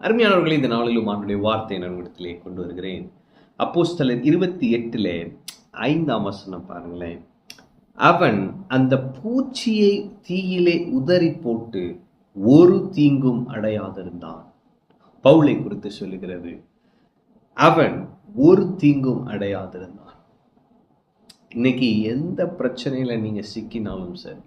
அருமையானவர்களே, இந்த நாளிலும் ஆண்டுடைய வார்த்தை நன்னிடத்திலே கொண்டு வருகிறேன். அப்போஸ்தலர் 28:5 பாருங்களேன். அவன் அந்த பூச்சியை தீயிலே உதறி போட்டு ஒரு தீங்கும் அடையாதிருந்தான். பவுலை குறித்து சொல்லுகிறது. அவன் ஒரு தீங்கும் அடையாதிருந்தான். இன்னைக்கு எந்த பிரச்சனையில நீங்க சிக்கினாலும் சரி,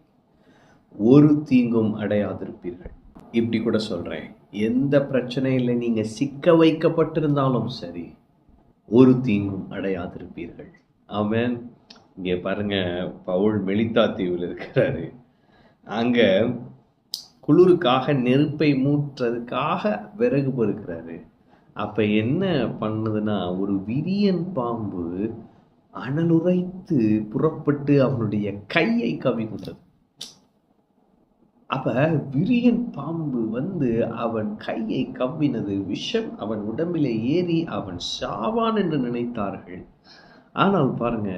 ஒரு தீங்கும் அடையாதிருப்பீர்கள். இப்படி கூட சொல்றேன், எந்த பிரச்சனையில நீங்க சிக்க வைக்கப்பட்டிருந்தாலும் சரி, ஒரு தீங்கும் அடையாதிருப்பீர்கள். ஆமென். இங்கே பாருங்க, பவுல் மெலித்தா தீவில் இருக்கிறாரு. அங்க குளிருக்காக நெருப்பை மூட்டுறதுக்காக விறகு பொறுக்கிறாரு. அப்ப என்ன பண்ணுதுன்னா, ஒரு விரியன் பாம்பு அனலுரைத்து புறப்பட்டு அவனுடைய கையை கவிழ்ந்தது. அப்ப விரியன் பாம்பு அவன் கையை கவ்வினது. விஷம் அவன் உடம்பிலே ஏறி அவன் சாவான் என்று நினைத்தார்கள். ஆனால் பாருங்க,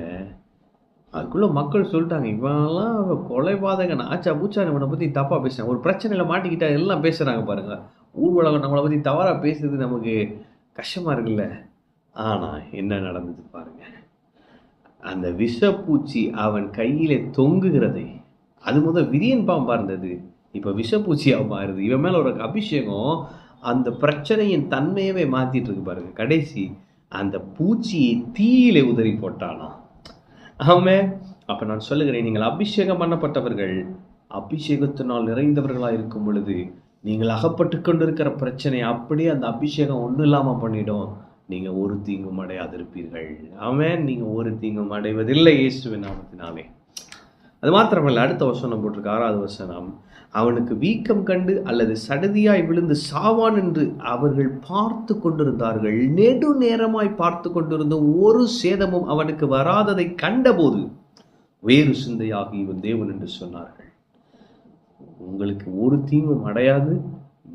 அதுக்குள்ள மக்கள் சொல்லிட்டாங்க, இவன்லாம் கொலைபாதகன், ஆச்சா பூச்சா இவனை பத்தி தப்பா பேசுறாங்க. ஒரு பிரச்சனையில மாட்டிக்கிட்டா எல்லாம் பேசுறாங்க பாருங்க. ஊர் உலகம் நம்மளை பத்தி தவறா பேசுறது நமக்கு கஷ்டமா இருக்குல்ல. ஆனா என்ன நடந்தது பாருங்க. அந்த விஷப்பூச்சி அவன் கையிலே தொங்குகிறதை, அது முதல் விரியன் பாம்பா இருந்தது, இப்ப விஷப்பூச்சியா மாறுது. இவன் மேல ஒரு அபிஷேகம் அந்த பிரச்சனையின் தன்மையவே மாத்திட்டு இருக்கு பாருங்க. கடைசி அந்த பூச்சியை தீயிலே உதறி போட்டானா. ஆமே. அப்ப நான் சொல்லுகிறேன், நீங்கள் அபிஷேகம் பண்ணப்பட்டவர்கள், அபிஷேகத்தினால் நிறைந்தவர்களாக இருக்கும் பொழுது நீங்கள் அகப்பட்டு கொண்டிருக்கிற பிரச்சனை அப்படியே அந்த அபிஷேகம் ஒன்றும் இல்லாம பண்ணிடும். நீங்க ஒரு தீங்கும் அடையாதிருப்பீர்கள். ஆமென். நீங்க ஒரு தீங்கும் அடைவதில்லை இயேசுவின் நாமத்தினாலே. அது மாத்திரமல்ல, அடுத்த வசனம் போட்டிருக்கு, 6வது வசனம். அவனுக்கு வீக்கம் கண்டு அல்லது சடதியாய் விழுந்து சாவான் என்று அவர்கள் பார்த்து கொண்டிருந்தார்கள். நெடு நேரமாய் பார்த்து கொண்டிருந்த ஒரு சேதமும் அவனுக்கு வராததை கண்டபோது வேறு சிந்தையாகி இவன் தேவன் என்று சொன்னார்கள். உங்களுக்கு ஒரு தீங்கும் அடையாது,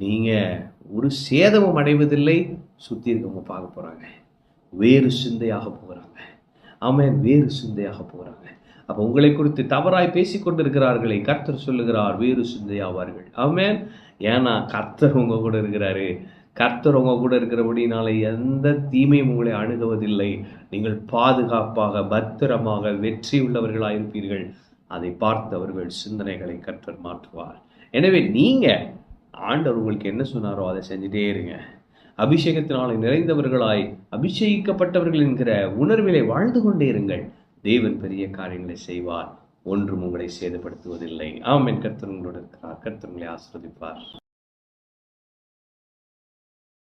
நீங்க ஒரு சேதமும் அடைவதில்லை. சுத்தி இருக்கவங்க பார்க்க போறாங்க, வேறு சிந்தையாக போகிறாங்க. ஆமென். வேறு சிந்தையாக போகிறாங்க. அப்ப உங்களை குறித்து தவறாய் பேசிக்கொண்டிருக்கிறார்களே, கர்த்தர் சொல்லுகிறார், வேறு சிந்தையாவார்கள். ஆமென். ஏன்னா கர்த்தர் உங்க கூட இருக்கிறாரு. கர்த்தர் உங்க கூட இருக்கிறபடினால எந்த தீமையும் உங்களை அணுகுவதில்லை. நீங்கள் பாதுகாப்பாக, பத்திரமாக, வெற்றி உள்ளவர்களாக இருப்பீர்கள். அதை பார்த்தவர்கள் சிந்தனைகளை கர்த்தர் மாற்றுவார். எனவே நீங்க ஆண்டவர் உங்களுக்கு என்ன சொன்னாரோ அதை செஞ்சுட்டே இருங்க. அபிஷேகத்தினாலே நிறைந்தவர்களாய், அபிஷேகிக்கப்பட்டவர்கள் என்கிற உணர்விலே வாழ்ந்து கொண்டே இருங்கள். தேவன் பெரிய காரியங்களை செய்வார். ஒன்றும் உங்களை சேதப்படுத்துவதில்லை. ஆமென். கர்த்தர் உங்களோடு இருக்கிறார். கர்த்தர் உங்களை ஆசீர்வதிப்பார்.